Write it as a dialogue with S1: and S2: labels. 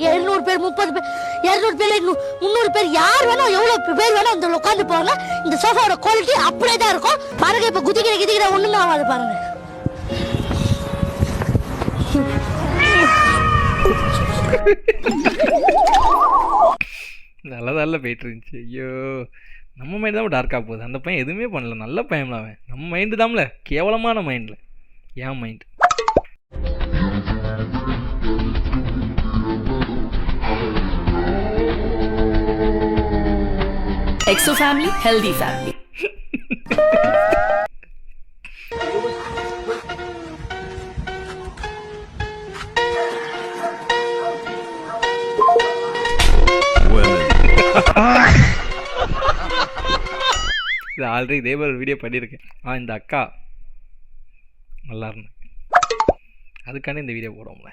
S1: 700 பேர் 30 பேர் 200 பேர் 300 பேர் யார் வேணா எவ்வளவு பேர் வேணா அந்த உட்காந்து போவாங்க. இந்த சோஃபாவோட குவாலிட்டி அப்படியே தான் இருக்கும். பாருங்க இப்ப குதிக்கிற ஒண்ணுமே ஆகாது பாருங்க.
S2: நல்லதால போயிட்டு இருந்துச்சு. ஐயோ நம்ம மைண்ட் தான் டார்க்காக போகுது. அந்த பையன் எதுவுமே பண்ணல, நல்ல பையன்ல அவன். நம்ம மைண்டு தான்ல கேவலமான மைண்டில். ஏன் mind
S3: Exo family, healthy family.
S2: இது ஆல்ரெடி இதே ஒரு வீடியோ பண்ணியிருக்கேன். இந்த அக்கா நல்லா இருந்தேன், அதுக்கான இந்த வீடியோ போடுவோம்ல.